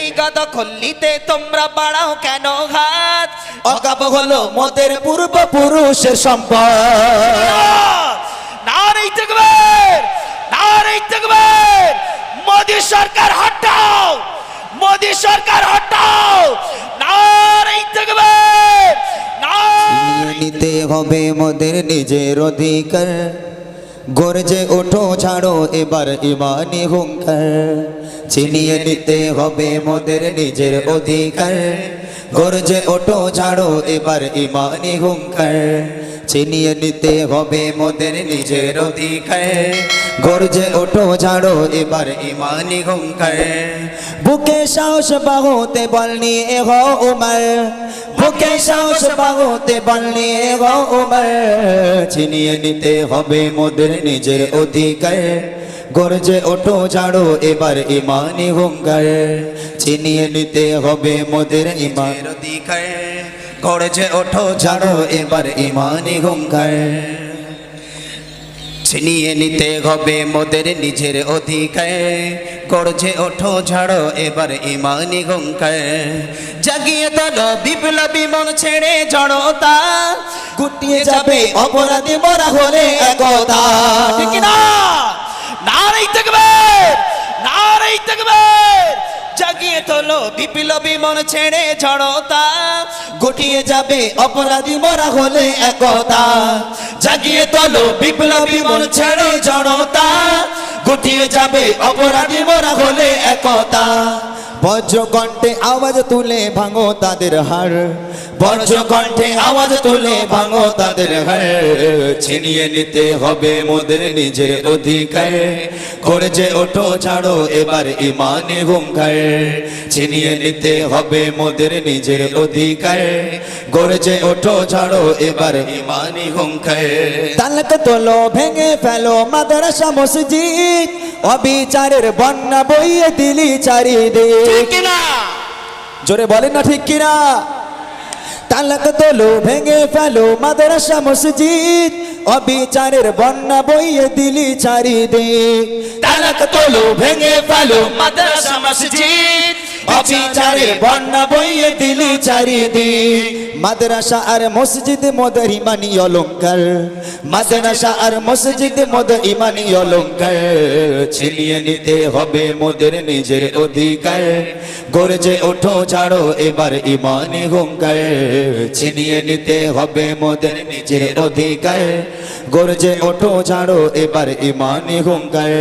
জায়গা দখল নিতে তোমরা বাড়াও কেন হাত? অকাপ হলো মোদের পূর্বপুরুষের সম্পদ। নারে তাকবীর, নারে তাকবীর। মোদি সরকার হটাও, মোদি সরকার হটাও। নারে তাকবীর, ছিনিয়ে নিতে হবে মোদের নিজের অধিকার, গর্জে ওঠো ছাড়ো এবার ইমানি হুঙ্কার। ছিনিয়ে নিতে হবে মোদের নিজের অধিকার, গর্জে ওঠো ছাড়ো এবার ইমানি হুঙ্কার। ছিনিয়ে নিতে হবে মোদের নিজের অধিকার, গর্জে ওঠো ছাড়ো এবার ইমানি হুঙ্কার। বুকে সাহস বাহুতে বল নিয়ে হও উমর, বুকে সাহস বাহুতে বল নিয়ে হও উমর। ছিনিয়ে নিতে হবে মোদের নিজের অধিকার, গর্জে ওঠো ছাড়ো এবার ইমানি হুঙ্কার। ছিনিয়ে নিতে হবে মোদের ইমানের অধিকার, গর্জে ওঠো ছাড়ো এবার ইমানি হুঙ্কার। ছিনিয়ে নিতে হবে মোদের নিজের অধিকার, গর্জে ওঠো ছাড়ো এবার ইমানি হুঙ্কার। জাগিয়ে তোলো বিপ্লবী মন ছেড়ে জড়তা, গুটিয়ে যাবে অপরাধী মরা হলে একতা। ঠিক কি না? নারে তাকবীর, নারে তাকবীর। জাগিয়ে তোলো বিপ্লবী মন ছেড়ে জড়তা, গুটিয়ে যাবে অপরাধী মরা হলে একতা। জাগিয়ে তোলো বিপ্লবী মন ছেড়ে জড়তা, গুটিয়ে যাবে অপরাধী মরা হলে একতা। বজ্রকণ্ঠে আওয়াজ তুলে ভাঙো তাদের হাড়, বজ্রকণ্ঠে আওয়াজ তুলে ভাঙো তাদের হাড়। ছিনিয়ে নিতে হবে মোদের নিজের অধিকার, গর্জে ওঠো ছাড়ো এবার ইমানি হুঙ্কার। ছিনিয়ে নিতে হবে মোদের নিজের অধিকার, গর্জে ওঠো ছাড়ো এবার ইমানি হুঙ্কার। তালক তোলো ভেঙে ফেলো মাদ্রাসা মসজিদ, অবিচারের বন্যা বইয়ে দিলি চারিদিক। ঠিক কি না? জোরে বলেন না ঠিক কিনা? তালাক তোলো ভেঙে ফেলো মাদ্রাসা মসজিদ, অবিচারের বন্যা বইয়ে দিলি চারিদিক। তালাক তোলো ভেঙে ফেলো মাদ্রাসা মসজিদ, অবিচারের বন্যা বইয়ে দিলি চারিদিক। মাদ্রাসা আর মসজিদ মোদের ইমানি অলংকার, মাদ্রাসা আর মসজিদ মোদের ইমানি অলংকার। ছিনিয়ে নিতে হবে মোদের নিজের অধিকার, গর্জে ওঠো ছাড়ো এবার ইমানি হুঙ্কার। ছিনিয়ে নিতে হবে মোদের নিজের অধিকার, গর্জে ওঠো ছাড়ো এবার ইমানি হুঙ্কার।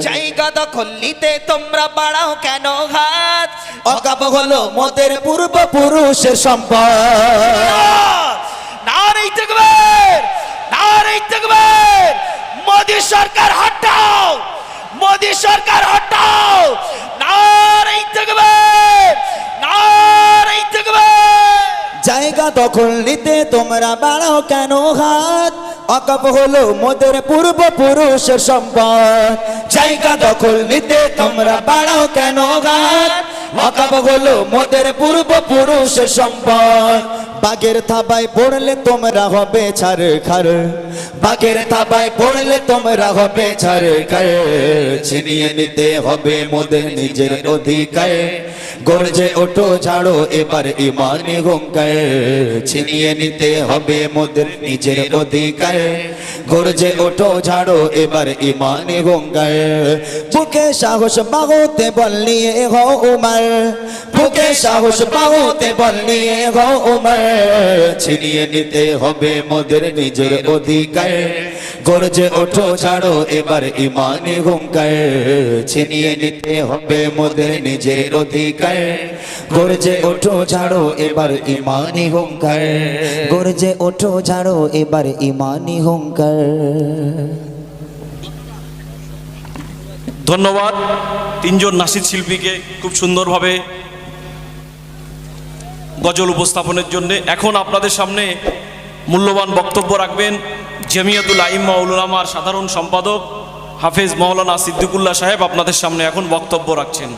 জায়গা দখল নিতে তোমরা বাড়াও কেন হাত? অকাপ হলো মোদের পূর্বপুরুষের সম্পদ। নারে তাকবীর, নারে তাকবীর। মোদি সরকার হটাও, মোদি সরকার হটাও। নারে তাকবীর, নারে তাকবীর। জায়গা দখল নিতে তোমরা বাড়াও কেন হাত? অকাপ হলো মোদের পূর্বপুরুষের সম্পদ। জায়গা দখল নিতে তোমরা বাড়াও কেন হাত? অকাপ হলো মোদের পূর্বপুরুষের সম্পদ। বাগের থাবায় পড়লে তোমরা হবে ছারখার, বাগের থাবায় পড়লে তোমরা হবে ছারখার। ছিনিয়ে নিতে হবে মোদের নিজের অধিকার, গর্জে ওঠো ছাড়ো এবার ইমানি হুঙ্কার। ছিনিয়ে নিতে হবে মোদের নিজের অধিকার, গর্জে ওঠো ছাড়ো এবার ইমানি হুঙ্কার। বুকে সাহস বাহুতে বল নিয়ে হও উমর, বুকে সাহস বাহুতে বল নিয়ে হও উমর। ছিনিয়ে নিতে হবে মোদের নিজের অধিকার, গর্জে ওঠো ছাড়ো এবার ইমানি হুঙ্কার। ছিনিয়ে নিতে হবে মোদের নিজের অধিকার, গর্জে ওঠো ছাড়ো এবার ইমানি হুঙ্কার। গর্জে ওঠো ছাড়ো এবার ইমানি হুঙ্কার। ধন্যবাদ তিনজন নাসিদ শিল্পীকে খুব সুন্দরভাবে গজল উপস্থাপনের জন্য। এখন আপনাদের সামনে মূল্যবান বক্তব্য রাখবেন জমিয়াতুল আইম্মা উল উলামার সাধারণ সম্পাদক হাফেজ মাওলানা সিদ্দিকুল্লাহ সাহেব। আপনাদের সামনে এখন বক্তব্য রাখছেন।